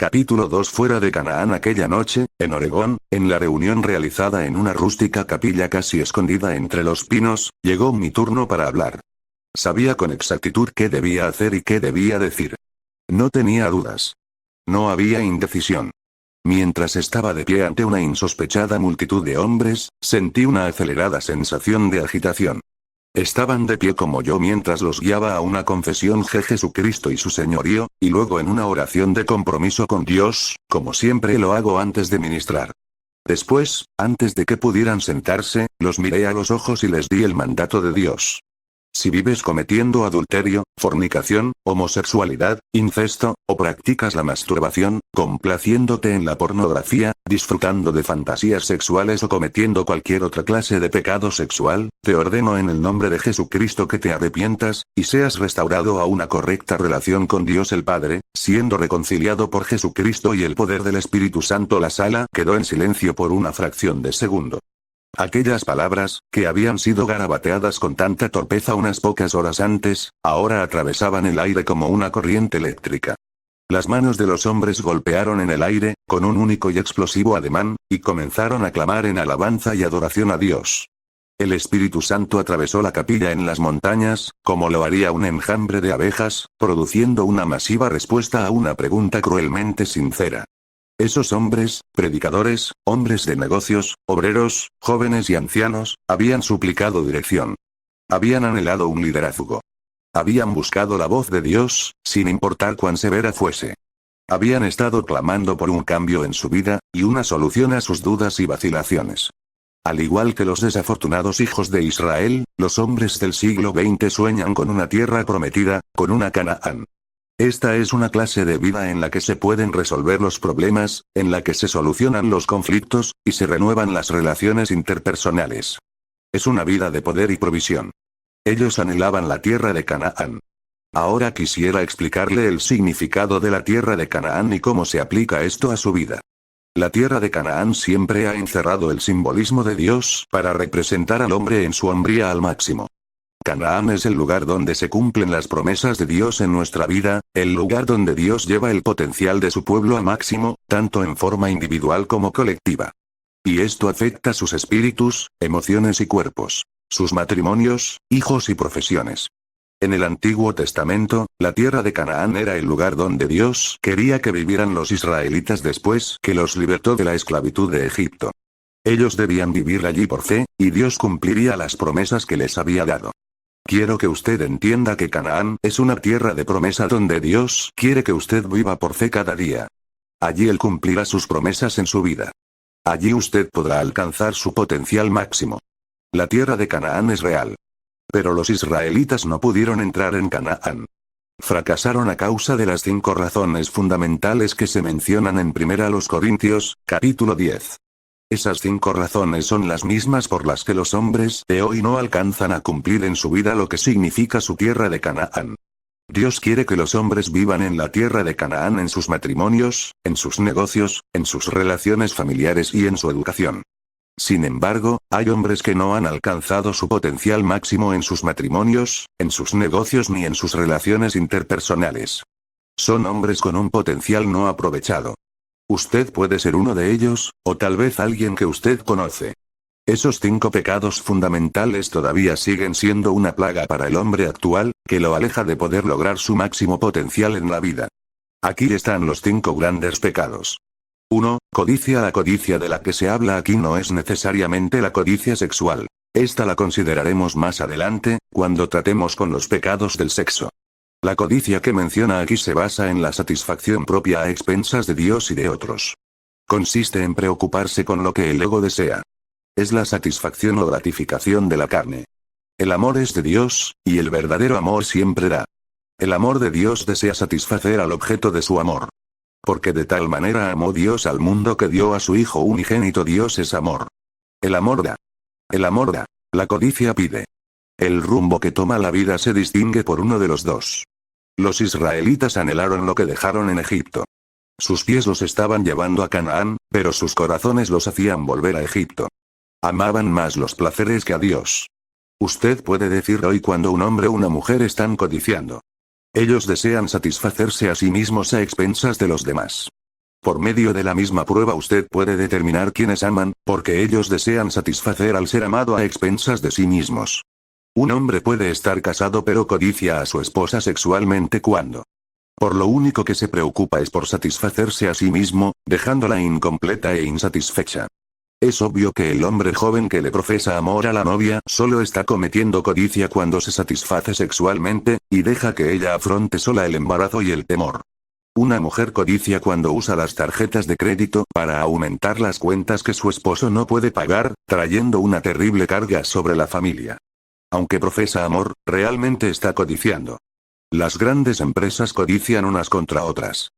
Capítulo 2. Fuera de Canaán. Aquella noche, en Oregón, en la reunión realizada en una rústica capilla casi escondida entre los pinos, llegó mi turno para hablar. Sabía con exactitud qué debía hacer y qué debía decir. No tenía dudas. No había indecisión. Mientras estaba de pie ante una insospechada multitud de hombres, sentí una acelerada sensación de agitación. Estaban de pie como yo mientras los guiaba a una confesión de Jesucristo y su señorío, y luego en una oración de compromiso con Dios, como siempre lo hago antes de ministrar. Después, antes de que pudieran sentarse, los miré a los ojos y les di el mandato de Dios. Si vives cometiendo adulterio, fornicación, homosexualidad, incesto, o practicas la masturbación, complaciéndote en la pornografía, disfrutando de fantasías sexuales o cometiendo cualquier otra clase de pecado sexual, te ordeno en el nombre de Jesucristo que te arrepientas, y seas restaurado a una correcta relación con Dios el Padre, siendo reconciliado por Jesucristo y el poder del Espíritu Santo. La sala quedó en silencio por una fracción de segundo. Aquellas palabras, que habían sido garabateadas con tanta torpeza unas pocas horas antes, ahora atravesaban el aire como una corriente eléctrica. Las manos de los hombres golpearon en el aire, con un único y explosivo ademán, y comenzaron a clamar en alabanza y adoración a Dios. El Espíritu Santo atravesó la capilla en las montañas, como lo haría un enjambre de abejas, produciendo una masiva respuesta a una pregunta cruelmente sincera. Esos hombres, predicadores, hombres de negocios, obreros, jóvenes y ancianos, habían suplicado dirección. Habían anhelado un liderazgo. Habían buscado la voz de Dios, sin importar cuán severa fuese. Habían estado clamando por un cambio en su vida, y una solución a sus dudas y vacilaciones. Al igual que los desafortunados hijos de Israel, los hombres del siglo XX sueñan con una tierra prometida, con una Canaán. Esta es una clase de vida en la que se pueden resolver los problemas, en la que se solucionan los conflictos, y se renuevan las relaciones interpersonales. Es una vida de poder y provisión. Ellos anhelaban la tierra de Canaán. Ahora quisiera explicarle el significado de la tierra de Canaán y cómo se aplica esto a su vida. La tierra de Canaán siempre ha encerrado el simbolismo de Dios para representar al hombre en su hombría al máximo. Canaán es el lugar donde se cumplen las promesas de Dios en nuestra vida, el lugar donde Dios lleva el potencial de su pueblo al máximo, tanto en forma individual como colectiva. Y esto afecta sus espíritus, emociones y cuerpos, sus matrimonios, hijos y profesiones. En el Antiguo Testamento, la tierra de Canaán era el lugar donde Dios quería que vivieran los israelitas después que los libertó de la esclavitud de Egipto. Ellos debían vivir allí por fe, y Dios cumpliría las promesas que les había dado. Quiero que usted entienda que Canaán es una tierra de promesa donde Dios quiere que usted viva por fe cada día. Allí Él cumplirá sus promesas en su vida. Allí usted podrá alcanzar su potencial máximo. La tierra de Canaán es real. Pero los israelitas no pudieron entrar en Canaán. Fracasaron a causa de las 5 razones fundamentales que se mencionan en 1 Corintios, capítulo 10. Esas 5 razones son las mismas por las que los hombres de hoy no alcanzan a cumplir en su vida lo que significa su tierra de Canaán. Dios quiere que los hombres vivan en la tierra de Canaán en sus matrimonios, en sus negocios, en sus relaciones familiares y en su educación. Sin embargo, hay hombres que no han alcanzado su potencial máximo en sus matrimonios, en sus negocios ni en sus relaciones interpersonales. Son hombres con un potencial no aprovechado. Usted puede ser uno de ellos, o tal vez alguien que usted conoce. Esos 5 pecados fundamentales todavía siguen siendo una plaga para el hombre actual, que lo aleja de poder lograr su máximo potencial en la vida. Aquí están los 5 grandes pecados. 1. Codicia. La codicia de la que se habla aquí no es necesariamente la codicia sexual. Esta la consideraremos más adelante, cuando tratemos con los pecados del sexo. La codicia que menciona aquí se basa en la satisfacción propia a expensas de Dios y de otros. Consiste en preocuparse con lo que el ego desea. Es la satisfacción o gratificación de la carne. El amor es de Dios, y el verdadero amor siempre da. El amor de Dios desea satisfacer al objeto de su amor. Porque de tal manera amó Dios al mundo que dio a su Hijo unigénito. Dios es amor. El amor da. El amor da. La codicia pide. El rumbo que toma la vida se distingue por uno de los dos. Los israelitas anhelaron lo que dejaron en Egipto. Sus pies los estaban llevando a Canaán, pero sus corazones los hacían volver a Egipto. Amaban más los placeres que a Dios. Usted puede decir hoy cuando un hombre o una mujer están codiciando. Ellos desean satisfacerse a sí mismos a expensas de los demás. Por medio de la misma prueba usted puede determinar quiénes aman, porque ellos desean satisfacer al ser amado a expensas de sí mismos. Un hombre puede estar casado pero codicia a su esposa sexualmente cuando por lo único que se preocupa es por satisfacerse a sí mismo, dejándola incompleta e insatisfecha. Es obvio que el hombre joven que le profesa amor a la novia solo está cometiendo codicia cuando se satisface sexualmente, y deja que ella afronte sola el embarazo y el temor. Una mujer codicia cuando usa las tarjetas de crédito para aumentar las cuentas que su esposo no puede pagar, trayendo una terrible carga sobre la familia. Aunque profesa amor, realmente está codiciando. Las grandes empresas codician unas contra otras.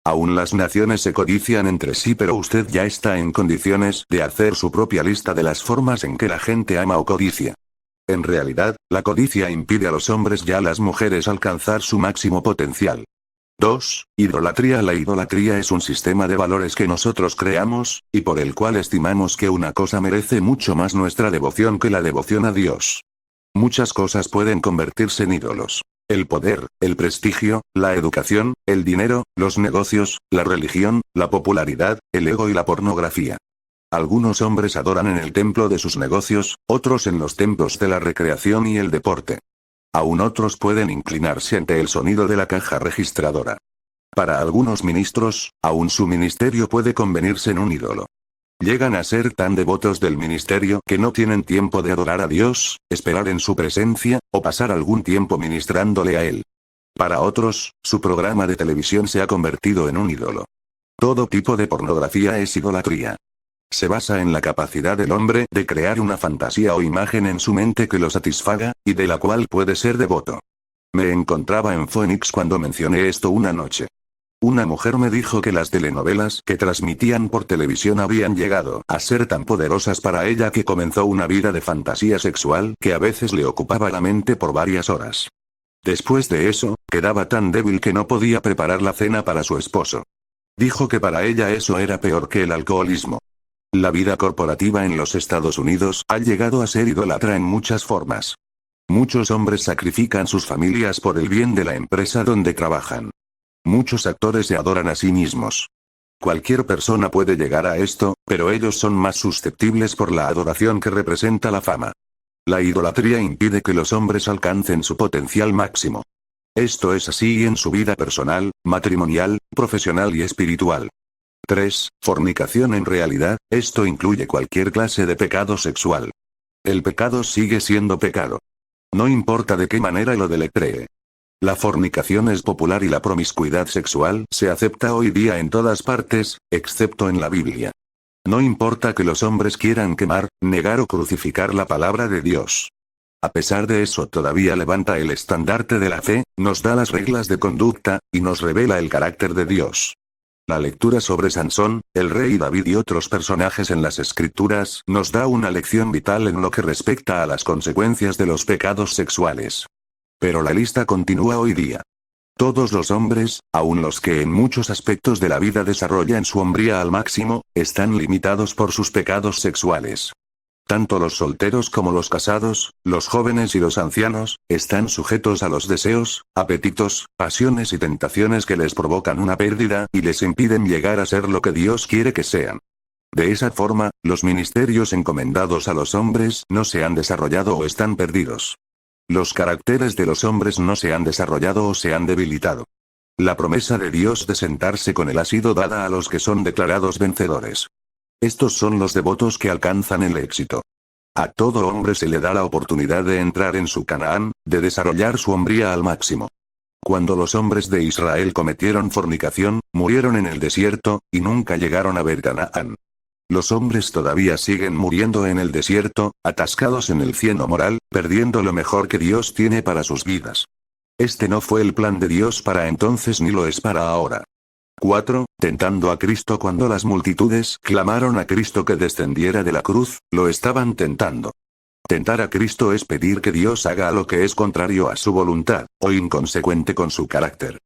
Aún las naciones se codician entre sí, pero usted ya está en condiciones de hacer su propia lista de las formas en que la gente ama o codicia. En realidad, la codicia impide a los hombres y a las mujeres alcanzar su máximo potencial. 2. Idolatría. La idolatría es un sistema de valores que nosotros creamos, y por el cual estimamos que una cosa merece mucho más nuestra devoción que la devoción a Dios. Muchas cosas pueden convertirse en ídolos. El poder, el prestigio, la educación, el dinero, los negocios, la religión, la popularidad, el ego y la pornografía. Algunos hombres adoran en el templo de sus negocios, otros en los templos de la recreación y el deporte. Aún otros pueden inclinarse ante el sonido de la caja registradora. Para algunos ministros, aún su ministerio puede convertirse en un ídolo. Llegan a ser tan devotos del ministerio que no tienen tiempo de adorar a Dios, esperar en su presencia, o pasar algún tiempo ministrándole a Él. Para otros, su programa de televisión se ha convertido en un ídolo. Todo tipo de pornografía es idolatría. Se basa en la capacidad del hombre de crear una fantasía o imagen en su mente que lo satisfaga, y de la cual puede ser devoto. Me encontraba en Phoenix cuando mencioné esto una noche. Una mujer me dijo que las telenovelas que transmitían por televisión habían llegado a ser tan poderosas para ella que comenzó una vida de fantasía sexual que a veces le ocupaba la mente por varias horas. Después de eso, quedaba tan débil que no podía preparar la cena para su esposo. Dijo que para ella eso era peor que el alcoholismo. La vida corporativa en los Estados Unidos ha llegado a ser idólatra en muchas formas. Muchos hombres sacrifican sus familias por el bien de la empresa donde trabajan. Muchos actores se adoran a sí mismos. Cualquier persona puede llegar a esto, pero ellos son más susceptibles por la adoración que representa la fama. La idolatría impide que los hombres alcancen su potencial máximo. Esto es así en su vida personal, matrimonial, profesional y espiritual. 3. Fornicación. En realidad, esto incluye cualquier clase de pecado sexual. El pecado sigue siendo pecado. No importa de qué manera lo deletree. La fornicación es popular y la promiscuidad sexual se acepta hoy día en todas partes, excepto en la Biblia. No importa que los hombres quieran quemar, negar o crucificar la palabra de Dios. A pesar de eso todavía levanta el estandarte de la fe, nos da las reglas de conducta, y nos revela el carácter de Dios. La lectura sobre Sansón, el rey David y otros personajes en las Escrituras nos da una lección vital en lo que respecta a las consecuencias de los pecados sexuales. Pero la lista continúa hoy día. Todos los hombres, aun los que en muchos aspectos de la vida desarrollan su hombría al máximo, están limitados por sus pecados sexuales. Tanto los solteros como los casados, los jóvenes y los ancianos, están sujetos a los deseos, apetitos, pasiones y tentaciones que les provocan una pérdida y les impiden llegar a ser lo que Dios quiere que sean. De esa forma, los ministerios encomendados a los hombres no se han desarrollado o están perdidos. Los caracteres de los hombres no se han desarrollado o se han debilitado. La promesa de Dios de sentarse con él ha sido dada a los que son declarados vencedores. Estos son los devotos que alcanzan el éxito. A todo hombre se le da la oportunidad de entrar en su Canaán, de desarrollar su hombría al máximo. Cuando los hombres de Israel cometieron fornicación, murieron en el desierto, y nunca llegaron a ver Canaán. Los hombres todavía siguen muriendo en el desierto, atascados en el cieno moral, perdiendo lo mejor que Dios tiene para sus vidas. Este no fue el plan de Dios para entonces ni lo es para ahora. 4. Tentando a Cristo. Cuando las multitudes clamaron a Cristo que descendiera de la cruz, lo estaban tentando. Tentar a Cristo es pedir que Dios haga lo que es contrario a su voluntad, o inconsecuente con su carácter.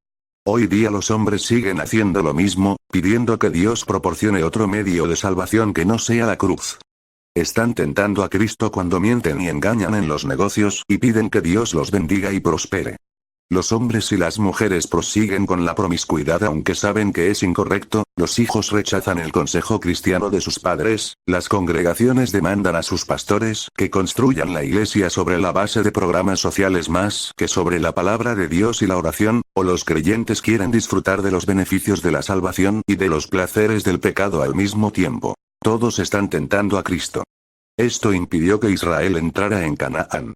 Hoy día los hombres siguen haciendo lo mismo, pidiendo que Dios proporcione otro medio de salvación que no sea la cruz. Están tentando a Cristo cuando mienten y engañan en los negocios y piden que Dios los bendiga y prospere. Los hombres y las mujeres prosiguen con la promiscuidad aunque saben que es incorrecto, los hijos rechazan el consejo cristiano de sus padres, las congregaciones demandan a sus pastores que construyan la iglesia sobre la base de programas sociales más que sobre la palabra de Dios y la oración, o los creyentes quieren disfrutar de los beneficios de la salvación y de los placeres del pecado al mismo tiempo. Todos están tentando a Cristo. Esto impidió que Israel entrara en Canaán.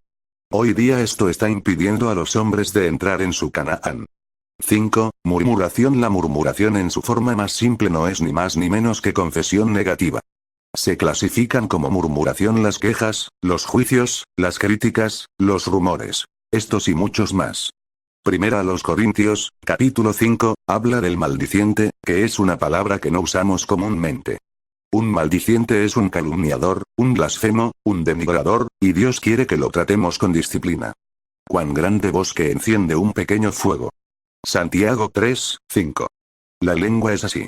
Hoy día esto está impidiendo a los hombres de entrar en su Canaán. 5. Murmuración. La murmuración en su forma más simple no es ni más ni menos que confesión negativa. Se clasifican como murmuración las quejas, los juicios, las críticas, los rumores. Estos y muchos más. Primera a los Corintios, capítulo 5, habla del maldiciente, que es una palabra que no usamos comúnmente. Un maldiciente es un calumniador, un blasfemo, un denigrador, y Dios quiere que lo tratemos con disciplina. Cuán grande bosque enciende un pequeño fuego. Santiago 3, 5. La lengua es así.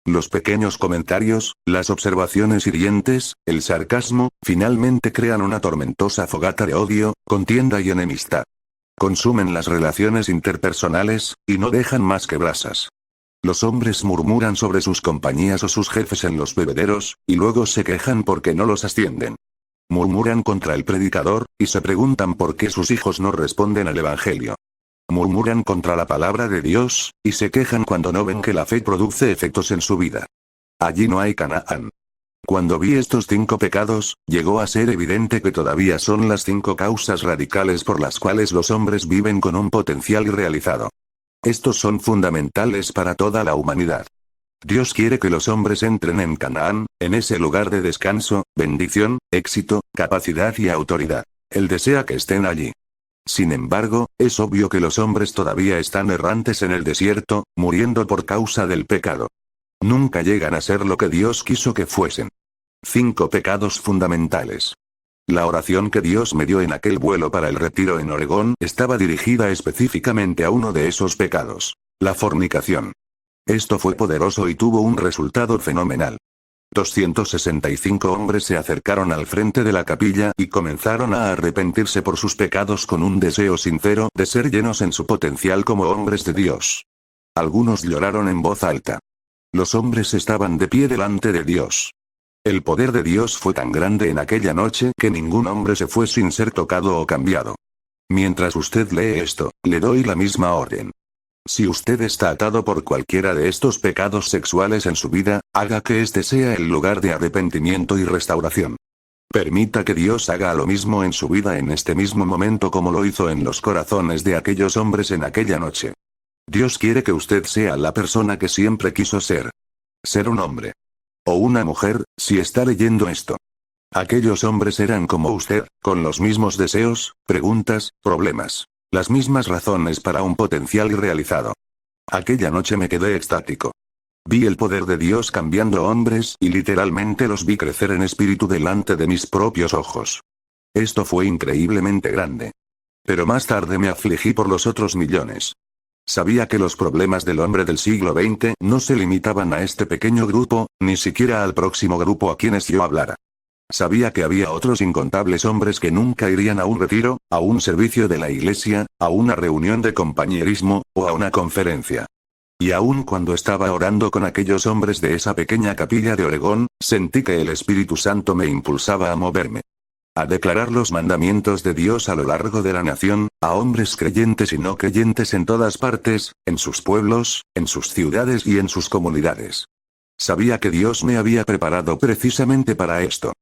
Los pequeños comentarios, las observaciones hirientes, el sarcasmo, finalmente crean una tormentosa fogata de odio, contienda y enemistad. Consumen las relaciones interpersonales, y no dejan más que brasas. Los hombres murmuran sobre sus compañías o sus jefes en los bebederos, y luego se quejan porque no los ascienden. Murmuran contra el predicador, y se preguntan por qué sus hijos no responden al Evangelio. Murmuran contra la palabra de Dios, y se quejan cuando no ven que la fe produce efectos en su vida. Allí no hay Canaán. Cuando vi estos 5 pecados, llegó a ser evidente que todavía son las 5 causas radicales por las cuales los hombres viven con un potencial irrealizado. Estos son fundamentales para toda la humanidad. Dios quiere que los hombres entren en Canaán, en ese lugar de descanso, bendición, éxito, capacidad y autoridad. Él desea que estén allí. Sin embargo, es obvio que los hombres todavía están errantes en el desierto, muriendo por causa del pecado. Nunca llegan a ser lo que Dios quiso que fuesen. 5 pecados fundamentales. La oración que Dios me dio en aquel vuelo para el retiro en Oregón estaba dirigida específicamente a uno de esos pecados: la fornicación. Esto fue poderoso y tuvo un resultado fenomenal. 265 hombres se acercaron al frente de la capilla y comenzaron a arrepentirse por sus pecados con un deseo sincero de ser llenos en su potencial como hombres de Dios. Algunos lloraron en voz alta. Los hombres estaban de pie delante de Dios. El poder de Dios fue tan grande en aquella noche que ningún hombre se fue sin ser tocado o cambiado. Mientras usted lee esto, le doy la misma orden. Si usted está atado por cualquiera de estos pecados sexuales en su vida, haga que este sea el lugar de arrepentimiento y restauración. Permita que Dios haga lo mismo en su vida en este mismo momento como lo hizo en los corazones de aquellos hombres en aquella noche. Dios quiere que usted sea la persona que siempre quiso ser. Ser un hombre. O una mujer, si está leyendo esto. Aquellos hombres eran como usted, con los mismos deseos, preguntas, problemas. Las mismas razones para un potencial irrealizado. Aquella noche me quedé extático. Vi el poder de Dios cambiando hombres y literalmente los vi crecer en espíritu delante de mis propios ojos. Esto fue increíblemente grande. Pero más tarde me afligí por los otros millones. Sabía que los problemas del hombre del siglo XX no se limitaban a este pequeño grupo, ni siquiera al próximo grupo a quienes yo hablara. Sabía que había otros incontables hombres que nunca irían a un retiro, a un servicio de la iglesia, a una reunión de compañerismo, o a una conferencia. Y aun cuando estaba orando con aquellos hombres de esa pequeña capilla de Oregón, sentí que el Espíritu Santo me impulsaba a moverme. A declarar los mandamientos de Dios a lo largo de la nación, a hombres creyentes y no creyentes en todas partes, en sus pueblos, en sus ciudades y en sus comunidades. Sabía que Dios me había preparado precisamente para esto.